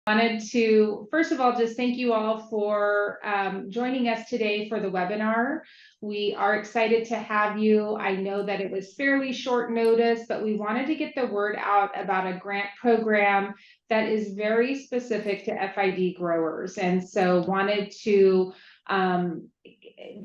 Wanted to, first of all, just thank you all for joining us today for the webinar. We are excited to have you. I know that it was fairly short notice, but we wanted to get the word out about a grant program that is very specific to FID growers. And so wanted to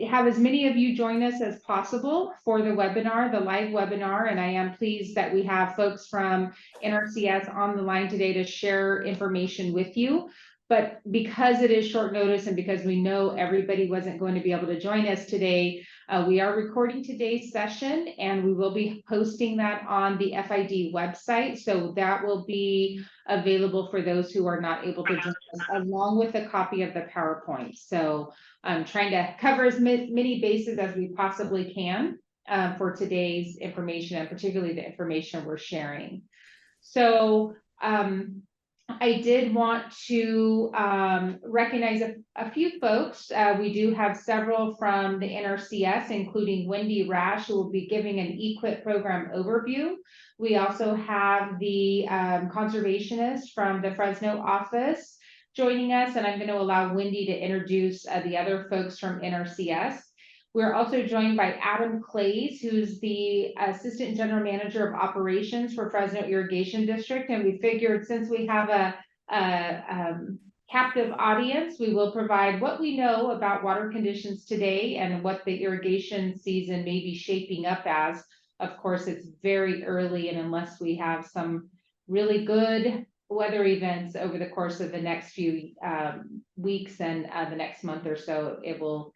have as many of you join us as possible for the webinar, the live webinar. And I am pleased that we have folks from NRCS on the line today to share information with you. But because it is short notice and because we know everybody wasn't going to be able to join us today, we are recording today's session and we will be posting that on the FID website. So that will be available for those who are not able to join us, along with a copy of the PowerPoint. So I'm trying to cover as many bases as we possibly can for today's information, and particularly the information we're sharing. So I did want to recognize a few folks. We do have several from the NRCS, including Wendy Rash, who will be giving an EQIP program overview. We also have the conservationist from the Fresno office joining us, and I'm going to allow Wendy to introduce the other folks from NRCS. We're also joined by Adam Clays, who's the Assistant General Manager of Operations for Fresno Irrigation District. And we figured since we have a captive audience, we will provide what we know about water conditions today and what the irrigation season may be shaping up as. Of course, it's very early, and unless we have some really good weather events over the course of the next few weeks and the next month or so, it will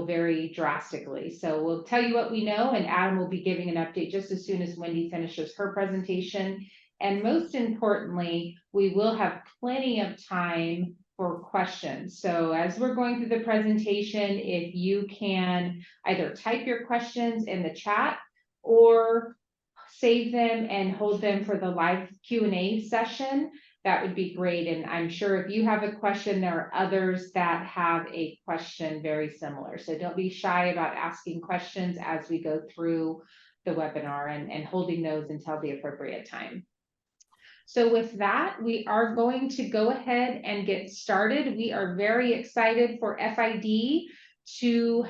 vary drastically. So we'll tell you what we know, and Adam will be giving an update just as soon as Wendy finishes her presentation. And most importantly, we will have plenty of time for questions. So as we're going through the presentation, if you can either type your questions in the chat or save them and hold them for the live Q&A session, that would be great. And I'm sure if you have a question, there are others that have a question very similar. So don't be shy about asking questions as we go through the webinar and holding those until the appropriate time. So with that, we are going to go ahead and get started. We are very excited for FID to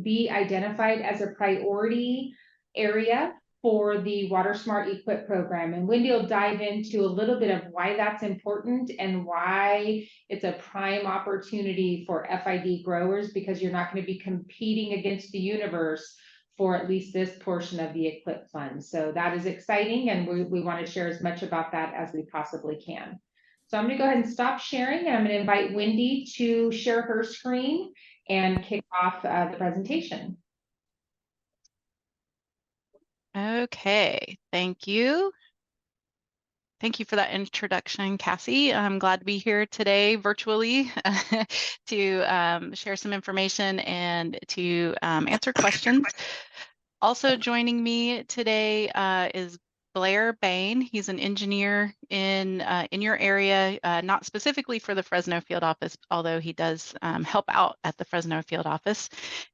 be identified as a priority area for the WaterSMART EQIP program. And Wendy will dive into a little bit of why that's important and why it's a prime opportunity for FID growers, because you're not going to be competing against the universe for at least this portion of the EQIP fund. So that is exciting, and we want to share as much about that as we possibly can. So I'm going to go ahead and stop sharing, and I'm going to invite Wendy to share her screen and kick off the presentation. Okay, thank you. Thank you for that introduction, Cassie. I'm glad to be here today virtually to share some information and to answer questions. Also joining me today is Blair Bain. He's an engineer in your area, not specifically for the Fresno field office, although he does help out at the Fresno field office.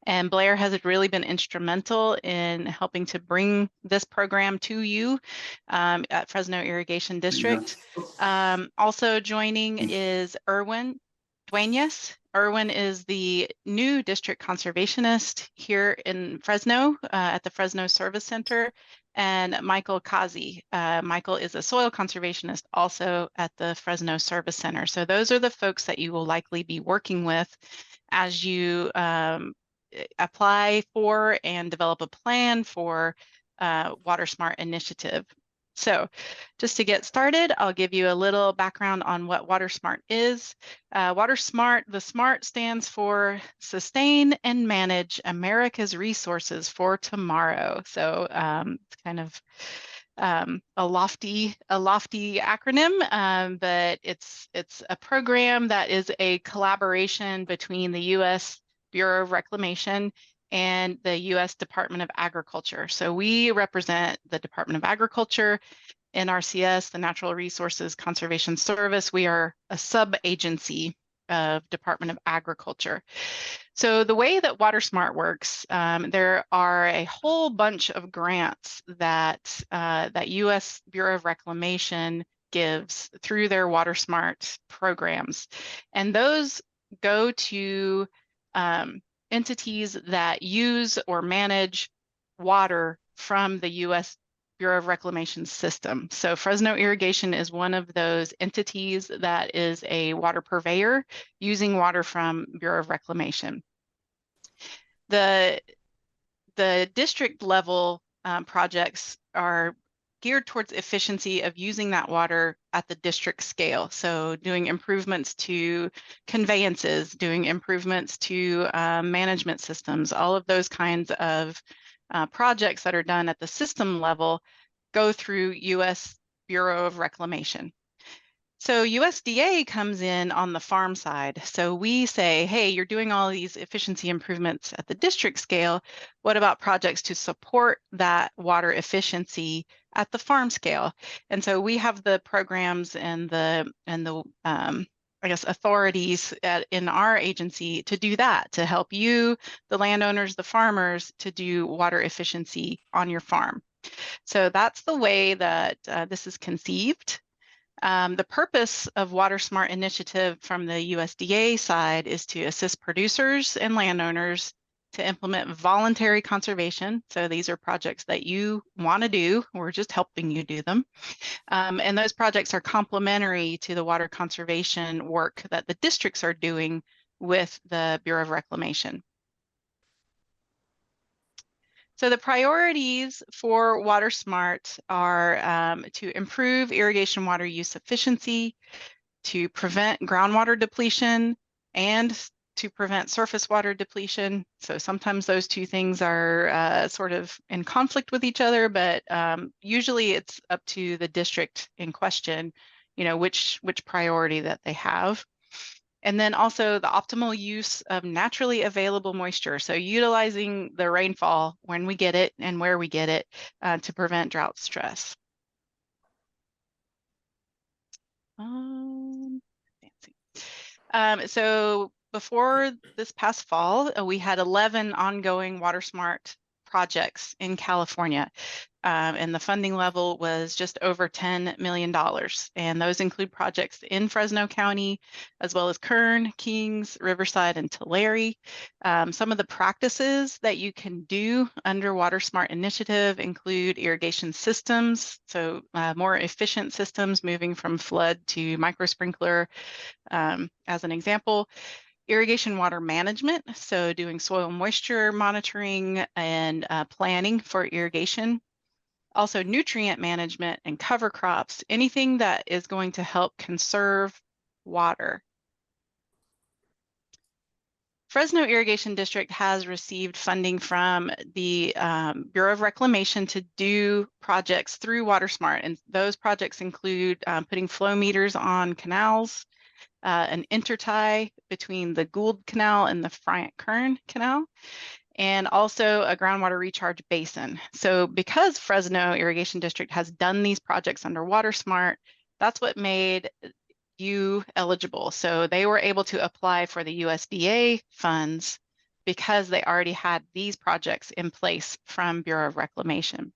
And Blair has really been instrumental in helping to bring this program to you at Fresno Irrigation District. Also joining is Erwin Duenas. Erwin is the new district conservationist here in Fresno at the Fresno Service Center, and Michael Kazi. Michael is a soil conservationist also at the Fresno Service Center. So those are the folks that you will likely be working with as you apply for and develop a plan for WaterSMART initiative. So just to get started, I'll give you a little background on what WaterSMART is. WaterSMART, the SMART stands for Sustain and Manage America's Resources for Tomorrow. So it's kind of a lofty acronym, but it's a program that is a collaboration between the U.S. Bureau of Reclamation and the U.S. Department of Agriculture. So we represent the Department of Agriculture, NRCS, the Natural Resources Conservation Service. We are a sub-agency of Department of Agriculture. So the way that WaterSMART works, there are a whole bunch of grants that U.S. Bureau of Reclamation gives through their WaterSMART programs. And those go to entities that use or manage water from the U.S. Bureau of Reclamation system. So Fresno Irrigation is one of those entities that is a water purveyor using water from Bureau of Reclamation. The district level projects are geared towards efficiency of using that water at the district scale. So doing improvements to conveyances, doing improvements to management systems, all of those kinds of projects that are done at the system level go through U.S. Bureau of Reclamation. So USDA comes in on the farm side. So we say, hey, you're doing all these efficiency improvements at the district scale. What about projects to support that water efficiency at the farm scale? And so we have the programs and the I guess authorities in our agency to do that, to help you, the landowners, the farmers, to do water efficiency on your farm. So that's the way that this is conceived. The purpose of WaterSMART initiative from the USDA side is to assist producers and landowners to implement voluntary conservation. So these are projects that you want to do. We're just helping you do them. And those projects are complementary to the water conservation work that the districts are doing with the Bureau of Reclamation. So the priorities for WaterSMART are to improve irrigation water use efficiency, to prevent groundwater depletion, and to prevent surface water depletion. So sometimes those two things are sort of in conflict with each other, but usually it's up to the district in question, you know, which priority that they have. And then also the optimal use of naturally available moisture. So utilizing the rainfall when we get it and where we get it to prevent drought stress. So before this past fall, we had 11 ongoing WaterSMART projects in California. And the funding level was just over $10 million. And those include projects in Fresno County, as well as Kern, Kings, Riverside, and Tulare. Some of the practices that you can do under WaterSMART initiative include irrigation systems, so more efficient systems moving from flood to micro sprinkler, as an example. Irrigation water management, so doing soil moisture monitoring and planning for irrigation. Also nutrient management and cover crops, anything that is going to help conserve water. Fresno Irrigation District has received funding from the Bureau of Reclamation to do projects through WaterSMART, and those projects include putting flow meters on canals, an intertie between the Gould Canal and the Friant-Kern Canal, and also a groundwater recharge basin. So because Fresno Irrigation District has done these projects under WaterSMART, that's what made you eligible. So they were able to apply for the USDA funds because they already had these projects in place from Bureau of Reclamation.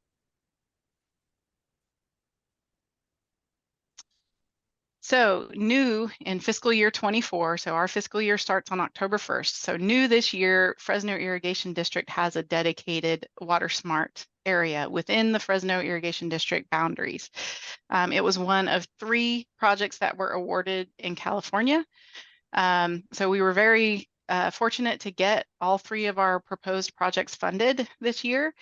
So new in fiscal year 24, so our fiscal year starts on October 1st. So new this year, Fresno Irrigation District has a dedicated WaterSMART area within the Fresno Irrigation District boundaries. It was one of 3 projects that were awarded in California. So we were very fortunate to get all 3 of our proposed projects funded this year.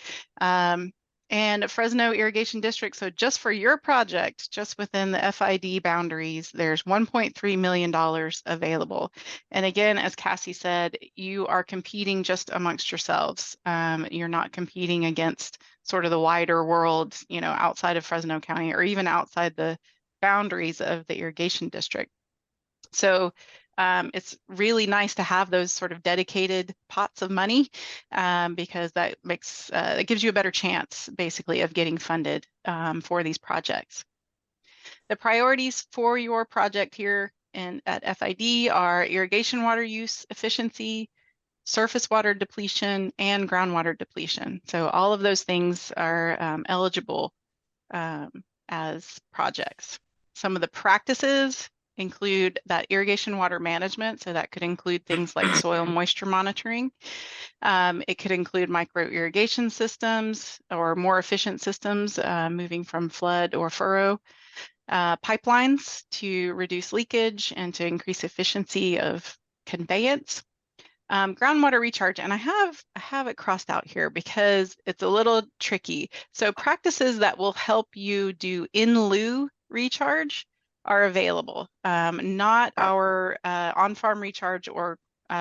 And Fresno Irrigation District, so just for your project, just within the FID boundaries, there's $1.3 million available. And again, as Cassie said, you are competing just amongst yourselves. You're not competing against sort of the wider world, you know, outside of Fresno County or even outside the boundaries of the irrigation district. So it's really nice to have those sort of dedicated pots of money because that makes it gives you a better chance basically of getting funded for these projects. The priorities for your project here at FID are irrigation water use efficiency, surface water depletion, and groundwater depletion. So all of those things are eligible as projects. Some of the practices include that irrigation water management. So that could include things like soil moisture monitoring. It could include micro irrigation systems or more efficient systems, moving from flood or furrow, pipelines to reduce leakage and to increase efficiency of conveyance. Groundwater recharge, and I have it crossed out here because it's a little tricky. So practices that will help you do in lieu recharge are available, not our on-farm recharge or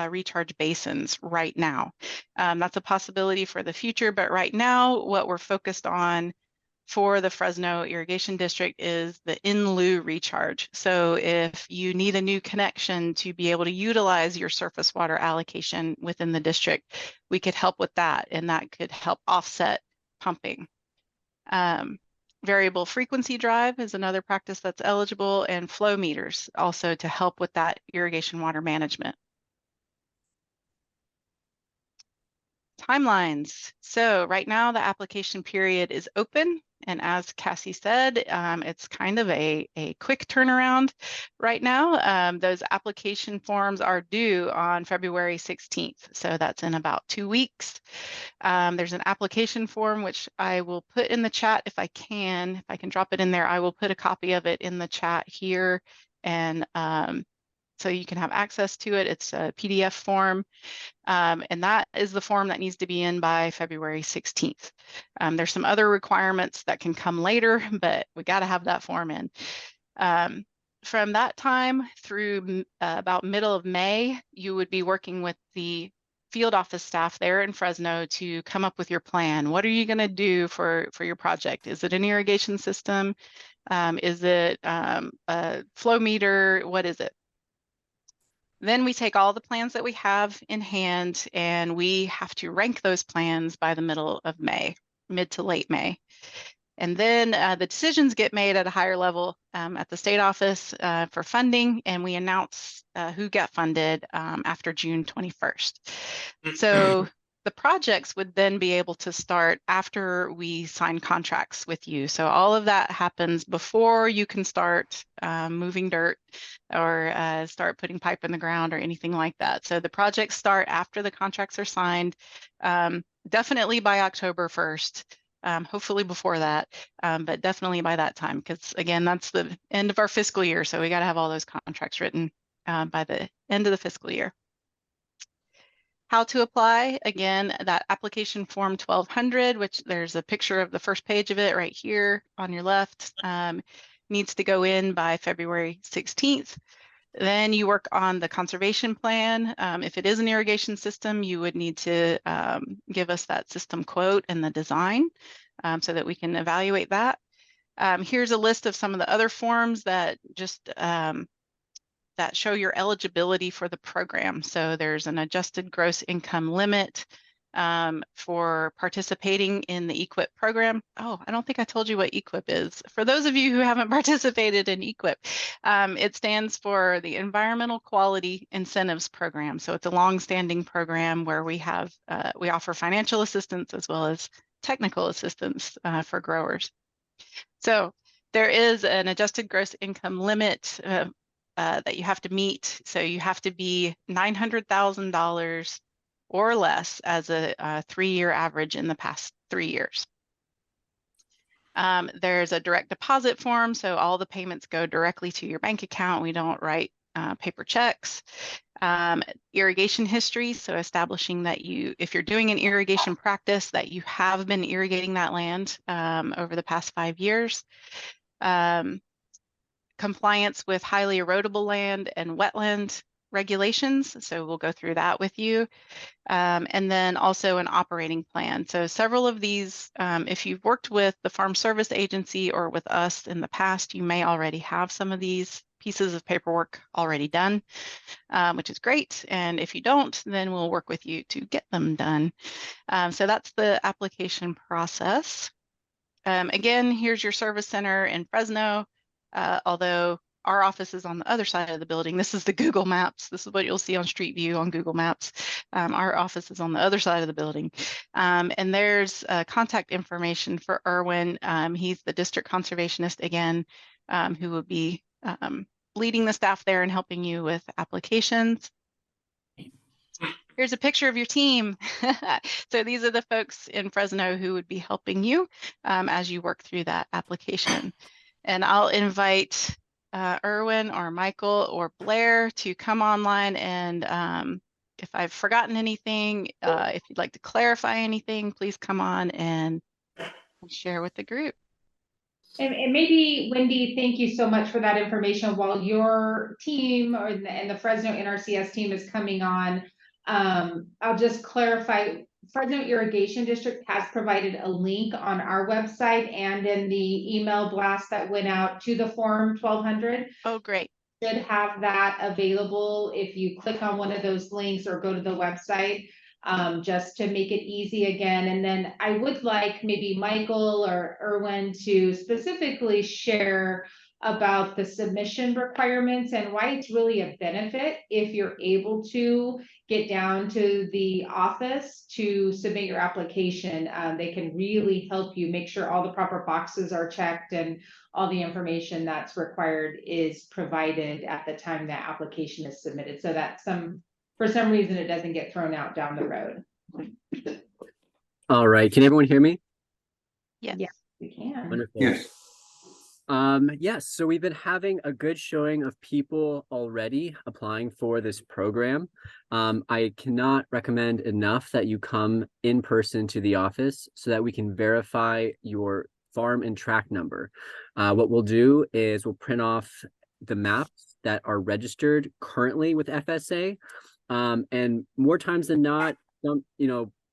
recharge basins right now. That's a possibility for the future, but right now what we're focused on for the Fresno Irrigation District is the in lieu recharge. So if you need a new connection to be able to utilize your surface water allocation within the district, we could help with that, and that could help offset pumping. Variable frequency drive is another practice that's eligible, and flow meters also to help with that irrigation water management. Timelines. So right now the application period is open. And as Cassie said, it's kind of a quick turnaround right now. Those application forms are due on February 16th. So that's in about 2 weeks. There's an application form, which I will put in the chat if I can drop it in there. I will put a copy of it in the chat here. And so you can have access to it. It's a PDF form. And that is the form that needs to be in by February 16th. There's some other requirements that can come later, but we got to have that form in. From that time through about middle of May, you would be working with the field office staff there in Fresno to come up with your plan. What are you going to do for your project? Is it an irrigation system? Is it a flow meter? What is it? Then we take all the plans that we have in hand and we have to rank those plans by the middle of May, mid to late May. And then the decisions get made at a higher level at the state office for funding, and we announce who got funded after June 21st. So the projects would then be able to start after we sign contracts with you. So all of that happens before you can start moving dirt or start putting pipe in the ground or anything like that. So the projects start after the contracts are signed, definitely by October 1st. Hopefully before that, but definitely by that time, because again, that's the end of our fiscal year. So we got to have all those contracts written by the end of the fiscal year. How to apply, again, that application form 1200, which there's a picture of the first page of it right here on your left, needs to go in by February 16th. Then you work on the conservation plan. If it is an irrigation system, you would need to give us that system quote and the design so that we can evaluate that. Here's a list of some of the other forms that just that show your eligibility for the program. So there's an adjusted gross income limit for participating in the EQIP program. Oh, I don't think I told you what EQIP is. For those of you who haven't participated in EQIP, it stands for the Environmental Quality Incentives Program. So it's a long-standing program where we have we offer financial assistance as well as technical assistance for growers. So there is an adjusted gross income limit that you have to meet. So you have to be $900,000 or less as a 3-year average in the past 3 years. There's a direct deposit form, so all the payments go directly to your bank account. We don't write paper checks. Irrigation history, so establishing that if you're doing an irrigation practice, that you have been irrigating that land over the past 5 years. Compliance with highly erodible land and wetland regulations. So we'll go through that with you. And then also an operating plan. So several of these, if you've worked with the Farm Service Agency or with us in the past, you may already have some of these pieces of paperwork already done, which is great. And if you don't, then we'll work with you to get them done. So that's the application process. Again, here's your service center in Fresno. Although our office is on the other side of the building. This is the Google Maps. This is what you'll see on Street View on Google Maps. Our office is on the other side of the building. And there's contact information for Erwin. He's the district conservationist again. who will be leading the staff there and helping you with applications. Here's a picture of your team. So these are the folks in Fresno who would be helping you as you work through that application. And I'll invite Erwin or Michael or Blair to come online, and if I've forgotten anything, if you'd like to clarify anything, please come on and share with the group. And maybe, Wendy, thank you so much for that information. While your team and the Fresno NRCS team is coming on, I'll just clarify, Fresno Irrigation District has provided a link on our website and in the email blast that went out to the Form 1200. Oh, great. Should have that available if you click on one of those links or go to the website, just to make it easy again. And then I would like maybe Michael or Erwin to specifically share about the submission requirements and why it's really a benefit if you're able to get down to the office to submit your application. They can really help you make sure all the proper boxes are checked and all the information that's required is provided at the time that application is submitted, so that for some reason it doesn't get thrown out down the road. All right, can everyone hear me? Yes. Yes, we can. Wonderful. Yes. Yes, so we've been having a good showing of people already applying for this program. I cannot recommend enough that you come in person to the office so that we can verify your farm and tract number. What we'll do is we'll print off the maps that are registered currently with FSA. And more times than not,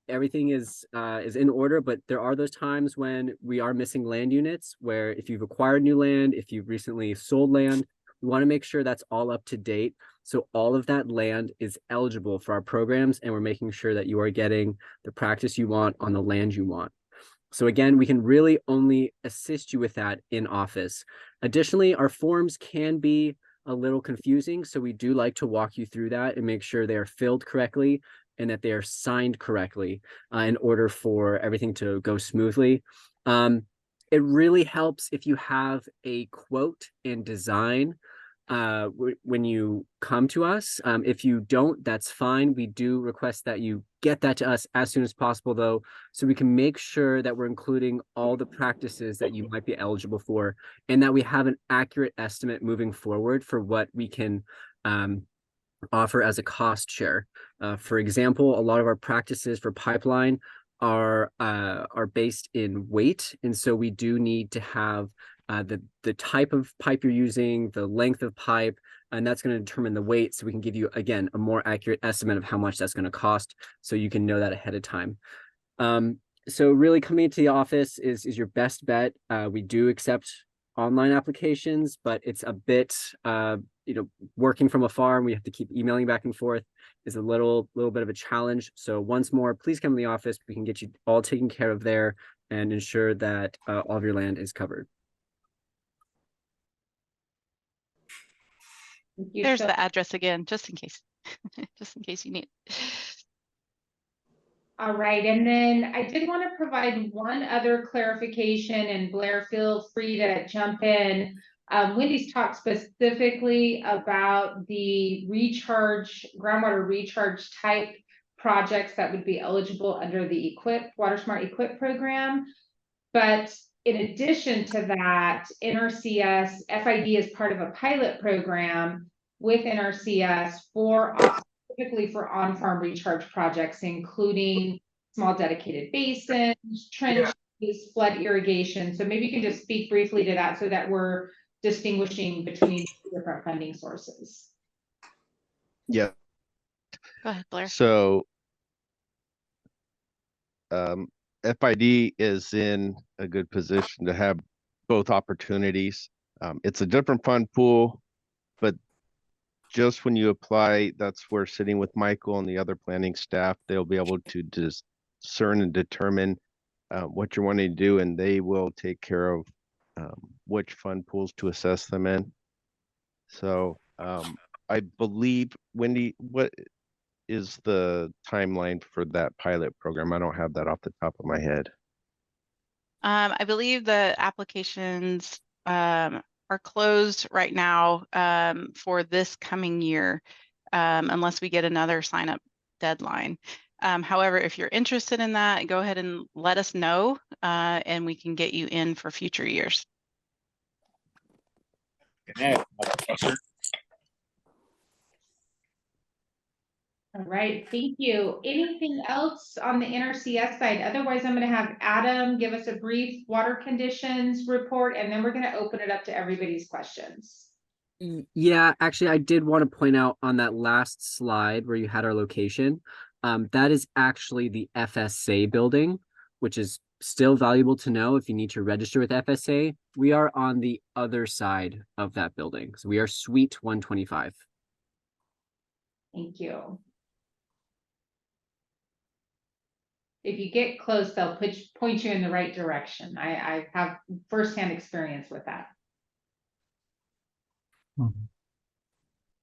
everything is in order, but there are those times when we are missing land units where if you've acquired new land, if you've recently sold land, we want to make sure that's all up to date. So all of that land is eligible for our programs, and we're making sure that you are getting the practice you want on the land you want. So again, we can really only assist you with that in office. Additionally, our forms can be a little confusing, so we do like to walk you through that and make sure they are filled correctly and that they are signed correctly in order for everything to go smoothly. It really helps if you have a quote and design when you come to us. If you don't, that's fine. We do request that you get that to us as soon as possible, though, so we can make sure that we're including all the practices that you might be eligible for, and that we have an accurate estimate moving forward for what we can offer as a cost share. For example, a lot of our practices for pipeline are based in weight, and so we do need to have the type of pipe you're using, the length of pipe, and that's going to determine the weight, so we can give you, again, a more accurate estimate of how much that's going to cost, so you can know that ahead of time. So really coming into the office is your best bet. We do accept online applications, but it's a bit working from afar and we have to keep emailing back and forth is a little bit of a challenge. So once more, please come to the office. We can get you all taken care of there and ensure that all of your land is covered. There's the address again, just in case, you need it. All right, and then I did want to provide one other clarification, and Blair, feel free to jump in. Wendy's talked specifically about the groundwater recharge type projects that would be eligible under the EQIP-WaterSMART EQIP program. But in addition to that, NRCS FID is part of a pilot program with NRCS specifically for on-farm recharge projects, including small dedicated basins, trenches, flood irrigation. So maybe you can just speak briefly to that so that we're distinguishing between different funding sources. Yeah. Go ahead, Blair. So FID is in a good position to have both opportunities. It's a different fund pool, but just when you apply, that's where sitting with Michael and the other planning staff, they'll be able to discern and determine what you're wanting to do, and they will take care of which fund pools to assess them in. So I believe, Wendy, what is the timeline for that pilot program? I don't have that off the top of my head. I believe the applications are are closed right now for this coming year, unless we get another sign up deadline. However, if you're interested in that, go ahead and let us know, and we can get you in for future years. All right, thank you. Anything else on the NRCS side? Otherwise, I'm going to have Adam give us a brief water conditions report, and then we're going to open it up to everybody's questions. Yeah, actually, I did want to point out on that last slide where you had our location, that is actually the FSA building, which is still valuable to know if you need to register with FSA. We are on the other side of that building. So we are Suite 125. Thank you. If you get close, they'll point you in the right direction. I have firsthand experience with that. Mhm.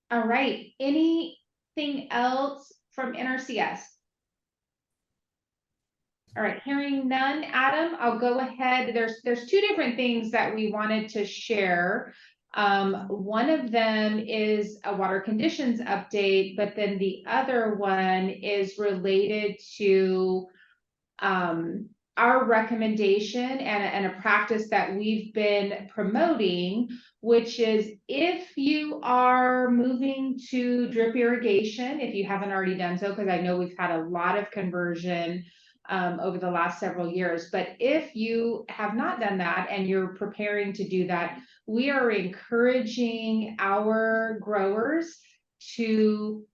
All right, anything else from NRCS? All right, hearing none, Adam, I'll go ahead. There's two different things that we wanted to share. One of them is a water conditions update, but then the other one is related to our recommendation and a practice that we've been promoting, which is if you are moving to drip irrigation, if you haven't already done so, because I know we've had a lot of conversion over the last several years, but if you have not done that and you're preparing to do that, we are encouraging our growers to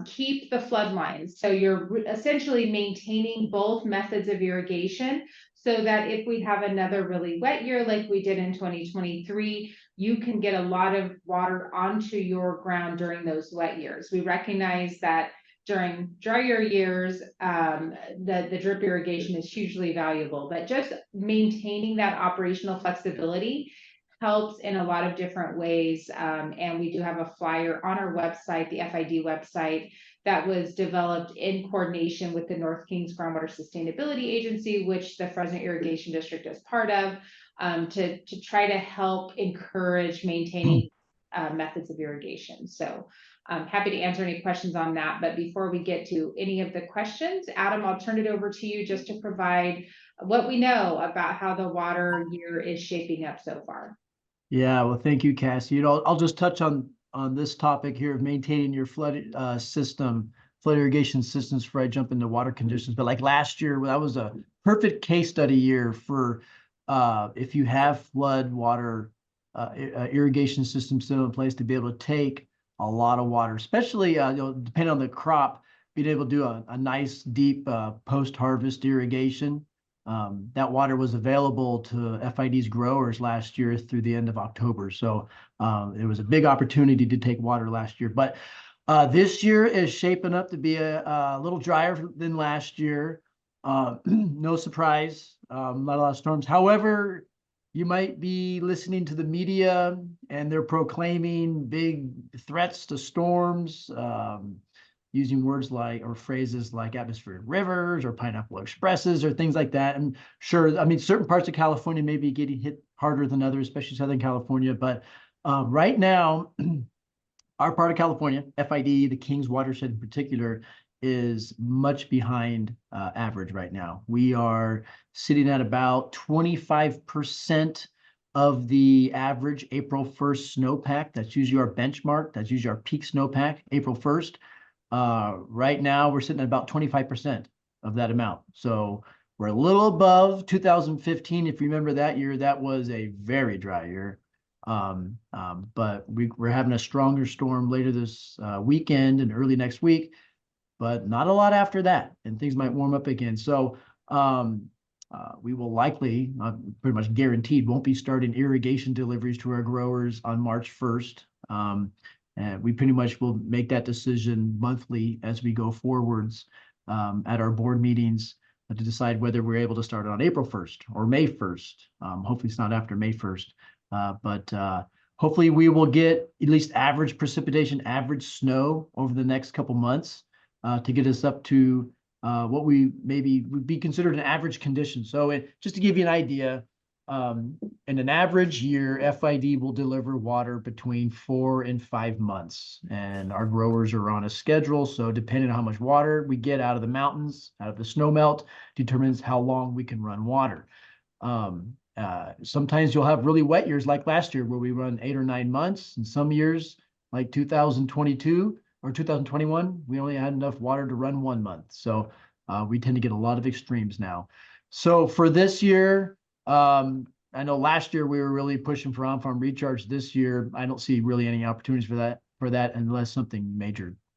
keep the flood lines. So you're essentially maintaining both methods of irrigation so that if we have another really wet year like we did in 2023, you can get a lot of water onto your ground during those wet years. We recognize that during drier years, the drip irrigation is hugely valuable, but just maintaining that operational flexibility helps in a lot of different ways. And we do have a flyer on our website, the FID website, that was developed in coordination with the North Kings Groundwater Sustainability Agency, which the Fresno Irrigation District is part of, to try to help encourage maintaining methods of irrigation. So I'm happy to answer any questions on that. But before we get to any of the questions, Adam, I'll turn it over to you just to provide what we know about how the water year is shaping up so far. Yeah, well, thank you, Cassie. I'll just touch on this topic here of maintaining your flood irrigation systems before I jump into water conditions. But like last year, that was a perfect case study year for if you have flood water irrigation systems still in place to be able to take a lot of water, especially depending on the crop, being able to do a nice deep post-harvest irrigation. That water was available to FID's growers last year through the end of October. So it was a big opportunity to take water last year. But this year is shaping up to be a little drier than last year. No surprise, not a lot of storms. However, you might be listening to the media and they're proclaiming big threats to storms, using words like, or phrases like atmospheric rivers or pineapple expresses or things like that. And sure, I mean, certain parts of California may be getting hit harder than others, especially Southern California. But right now, our part of California, FID, the Kings watershed in particular, is much behind average right now. We are sitting at about 25% of the average April 1st snowpack. That's usually our benchmark. That's usually our peak snowpack, April 1st. Right now, we're sitting at about 25% of that amount. So we're a little above 2015. If you remember that year, that was a very dry year. But we're having a stronger storm later this weekend and early next week, but not a lot after that, and things might warm up again. So we will likely, pretty much guaranteed, won't be starting irrigation deliveries to our growers on March 1st. And we pretty much will make that decision monthly as we go forwards at our board meetings to decide whether we're able to start on April 1st or May 1st. Hopefully it's not after May 1st, but hopefully we will get at least average precipitation, average snow over the next couple months to get us up to what we maybe would be considered an average condition. So just to give you an idea, in an average year, FID will deliver water between 4 and 5 months. And our growers are on a schedule. So depending on how much water we get out of the mountains, out of the snow melt, determines how long we can run water. Sometimes you'll have really wet years like last year where we run 8 or 9 months. And some years like 2022 or 2021, we only had enough water to run 1 month. So we tend to get a lot of extremes now. So for this year, I know last year we were really pushing for on-farm recharge. This year, I don't see really any opportunities for that unless something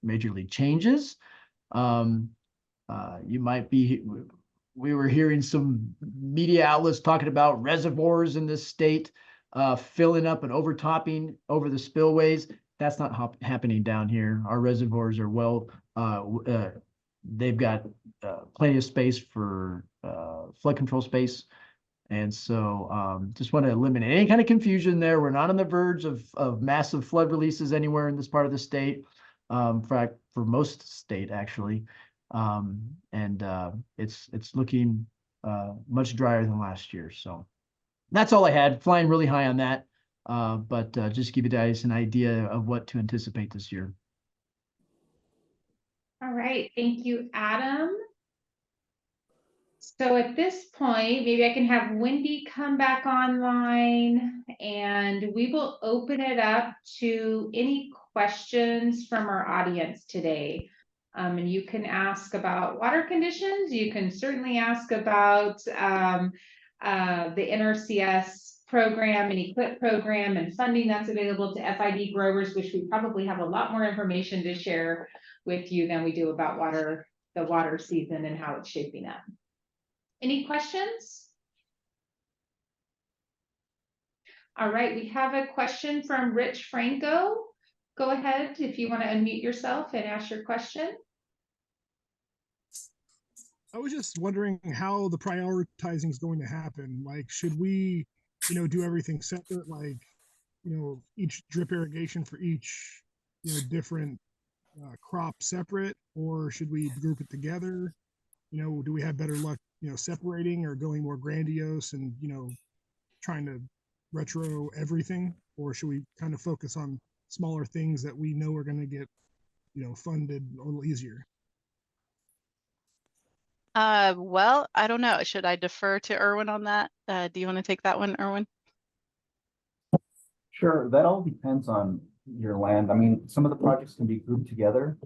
majorly changes. You might be, we were hearing some media outlets talking about reservoirs in this state filling up and overtopping over the spillways. That's not happening down here. Our reservoirs are well, they've got plenty of space for flood control space. And so just want to eliminate any kind of confusion there. We're not on the verge of massive flood releases anywhere in this part of the state. In fact, for most state actually. It's looking much drier than last year. So that's all I had. Flying really high on that. But just give you guys an idea of what to anticipate this year. All right, thank you, Adam. So at this point, maybe I can have Wendy come back online and we will open it up to any questions from our audience today. And you can ask about water conditions. You can certainly ask about the NRCS program and EQIP program and funding that's available to FID growers, which we probably have a lot more information to share with you than we do about the water season and how it's shaping up. Any questions? All right, we have a question from Rich Franco. Go ahead if you want to unmute yourself and ask your question. I was just wondering how the prioritizing is going to happen. Like, should we, do everything separate? Like, each drip irrigation for each, different crop separate, or should we group it together? Do we have better luck, separating or going more grandiose and, trying to retro everything? Or should we kind of focus on smaller things that we know are going to get, funded a little easier? Well, I don't know. Should I defer to Erwin on that? Do you want to take that one, Erwin? Sure, that all depends on your land. I mean, some of the projects can be grouped together.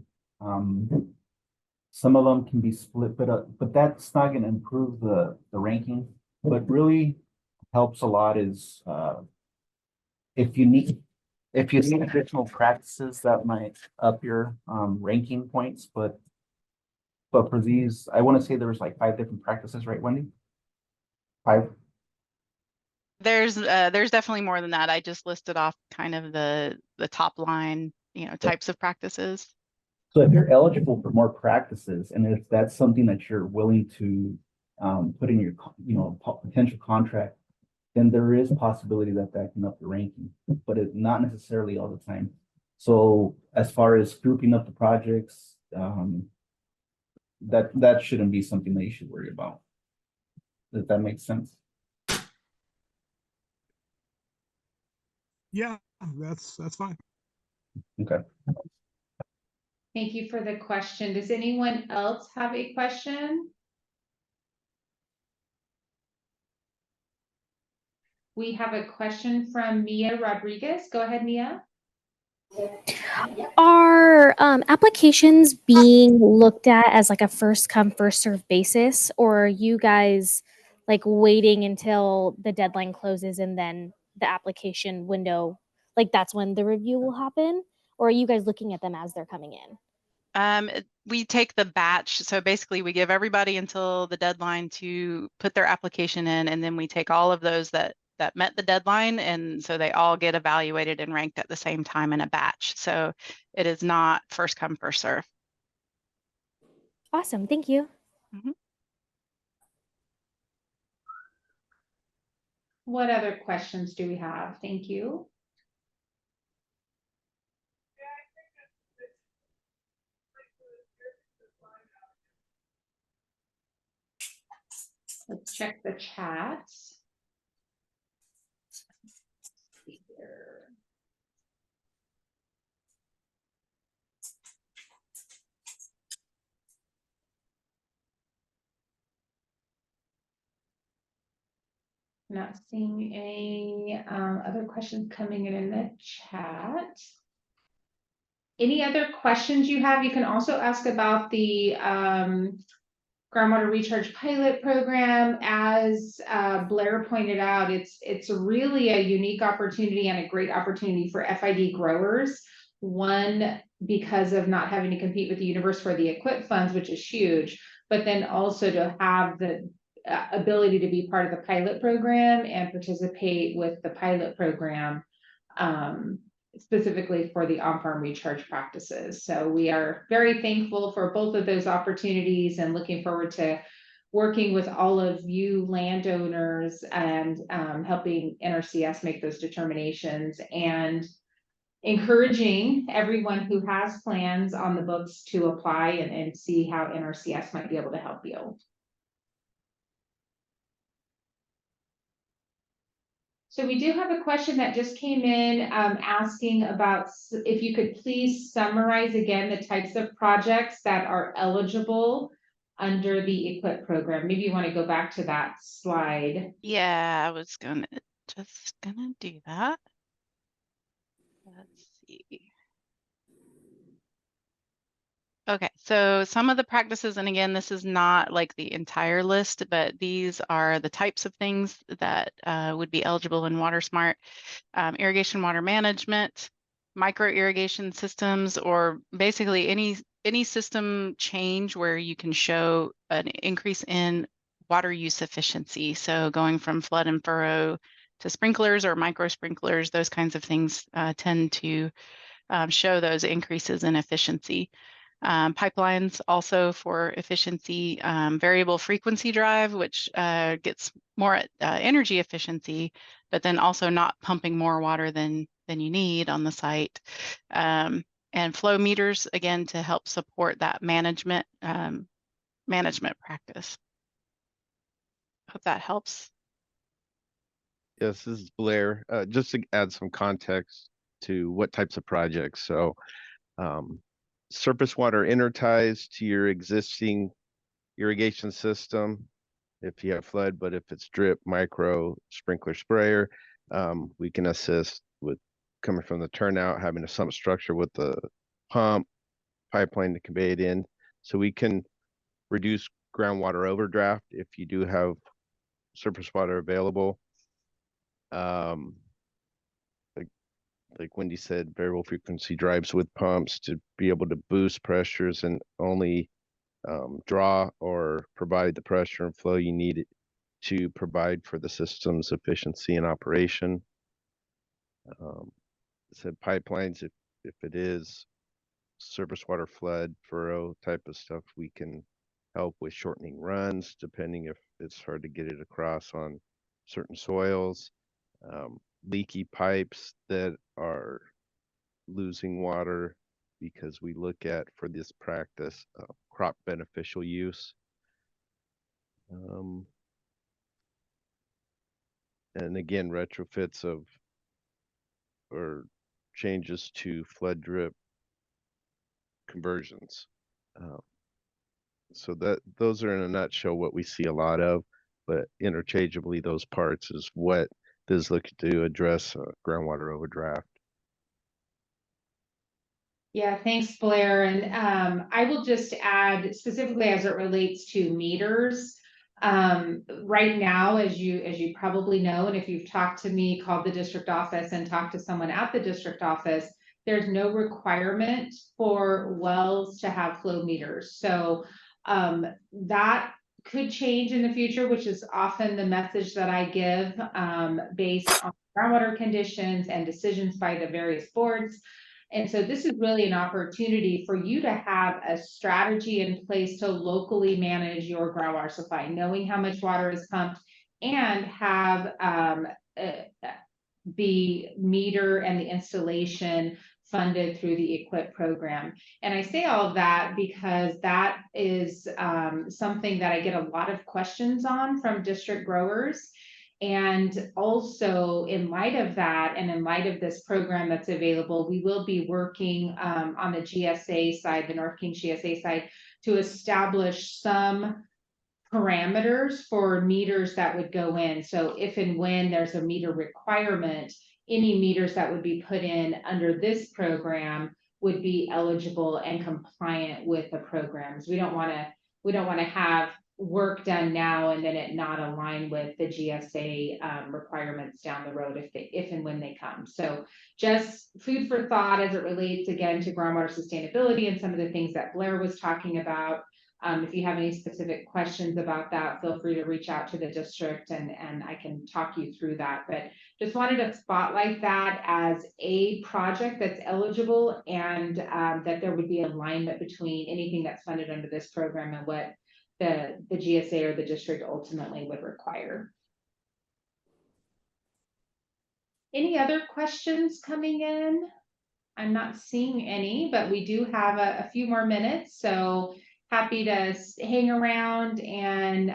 Some of them can be split, but that's not going to improve the ranking. What really helps a lot is if you need additional practices that might up your ranking points, but for these, I want to say there was like 5 different practices, right, Wendy? 5. There's definitely more than that. I just listed off kind of the top line, types of practices. So if you're eligible for more practices, and if that's something that you're willing to put in your, potential contract, then there is a possibility that can up the ranking, but it's not necessarily all the time. So as far as grouping up the projects, that shouldn't be something that you should worry about. Does that make sense? Yeah, that's fine. Okay. Thank you for the question. Does anyone else have a question? We have a question from Mia Rodriguez. Go ahead, Mia. Are applications being looked at as like a first come, first serve basis, or are you guys like waiting until the deadline closes and then the application window, like that's when the review will happen? Or are you guys looking at them as they're coming in? We take the batch. So basically we give everybody until the deadline to put their application in, and then we take all of those that met the deadline, and so they all get evaluated and ranked at the same time in a batch. So it is not first come, first serve. Awesome, thank you. Mm-hmm. What other questions do we have? Thank you. Let's check the chat. Not seeing any other questions coming in the chat. Any other questions you have? You can also ask about the groundwater recharge pilot program. As Blair pointed out, it's really a unique opportunity and a great opportunity for FID growers. One, because of not having to compete with the universe for the EQIP funds, which is huge, but then also to have the ability to be part of the pilot program and participate with the pilot program, specifically for the on-farm recharge practices. So we are very thankful for both of those opportunities and looking forward to working with all of you landowners and helping NRCS make those determinations, and encouraging everyone who has plans on the books to apply and see how NRCS might be able to help you. So we do have a question that just came in asking about if you could please summarize again the types of projects that are eligible under the EQIP program. Maybe you want to go back to that slide. Yeah, I was just gonna do that. Let's see. Okay, so some of the practices, and again, this is not like the entire list, but these are the types of things that would be eligible in WaterSMART. Irrigation water management, micro irrigation systems, or basically any system change where you can show an increase in water use efficiency. So going from flood and furrow to sprinklers or micro sprinklers, those kinds of things tend to show those increases in efficiency. Pipelines also for efficiency, variable frequency drive, which gets more at energy efficiency, but then also not pumping more water than you need on the site. And flow meters, again, to help support that management practice. Hope that helps. Yes, this is Blair. Just to add some context to what types of projects. So surface water interties to your existing irrigation system if you have flood, but if it's drip, micro, sprinkler, sprayer, we can assist with coming from the turnout, having a sump structure with the pump, pipeline to convey it in. So we can reduce groundwater overdraft if you do have surface water available. Like Wendy said, variable frequency drives with pumps to be able to boost pressures and only draw or provide the pressure and flow you need to provide for the system's efficiency and operation. Said pipelines, if it is surface water flood, furrow type of stuff, we can help with shortening runs, depending if it's hard to get it across on certain soils. Leaky pipes that are losing water, because we look at, for this practice, crop beneficial use. And again, retrofits of or changes to flood drip conversions. So those are in a nutshell what we see a lot of, but interchangeably those parts is what this is looking to address groundwater overdraft. Yeah, thanks, Blair. And I will just add, specifically as it relates to meters, right now, as you probably know, and if you've talked to me, called the district office and talked to someone at the district office, there's no requirement for wells to have flow meters. So that could change in the future, which is often the message that I give based on groundwater conditions and decisions by the various boards. And so this is really an opportunity for you to have a strategy in place to locally manage your groundwater supply, knowing how much water is pumped, and have the meter and the installation funded through the EQIP program. And I say all of that because that is something that I get a lot of questions on from district growers. And also, in light of that, and in light of this program that's available, we will be working on the GSA side, the North King GSA side, to establish some parameters for meters that would go in. So if and when there's a meter requirement, any meters that would be put in under this program would be eligible and compliant with the programs. We don't want to have work done now and then it not align with the GSA requirements down the road if and when they come. So just food for thought as it relates again to groundwater sustainability and some of the things that Blair was talking about. If you have any specific questions about that, feel free to reach out to the district and I can talk you through that. But just wanted to spotlight that as a project that's eligible and that there would be alignment between anything that's funded under this program and what the GSA or the district ultimately would require. Any other questions coming in? I'm not seeing any, but we do have a few more minutes, so happy to hang around and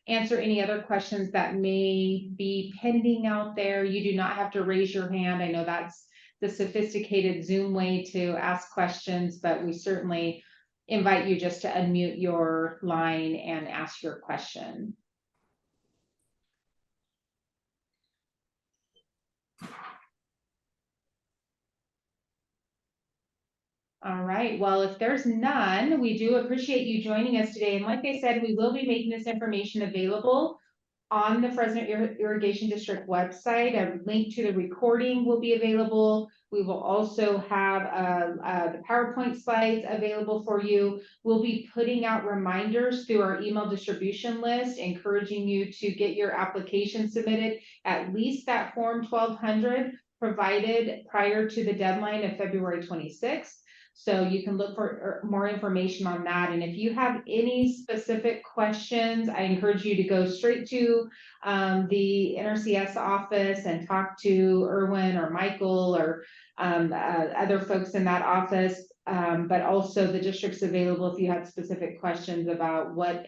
answer any other questions that may be pending out there. You do not have to raise your hand. I know that's the sophisticated Zoom way to ask questions, but we certainly invite you just to unmute your line and ask your question. All right, well, if there's none, we do appreciate you joining us today. And like I said, we will be making this information available on the Fresno Irrigation District website. A link to the recording will be available. We will also have the PowerPoint slides available for you. We'll be putting out reminders through our email distribution list, encouraging you to get your application submitted, at least that Form 1200 provided prior to the deadline of February 26th. So you can look for more information on that. And if you have any specific questions, I encourage you to go straight to the NRCS office and talk to Erwin or Michael or other folks in that office. But also the district's available if you have specific questions about what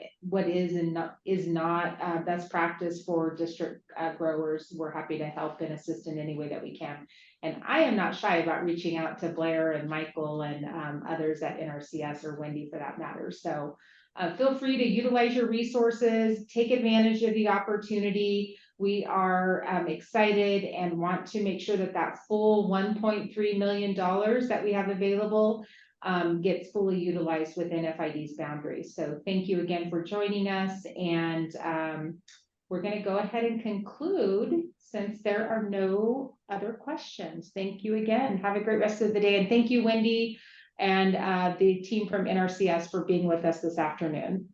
is and is not best practice for district growers. We're happy to help and assist in any way that we can. And I am not shy about reaching out to Blair and Michael and others at NRCS or Wendy for that matter. So feel free to utilize your resources, take advantage of the opportunity. We are excited and want to make sure that that full $1.3 million that we have available gets fully utilized within FID's boundaries. So thank you again for joining us. And we're going to go ahead and conclude since there are no other questions. Thank you again. Have a great rest of the day. And thank you, Wendy, and the team from NRCS for being with us this afternoon.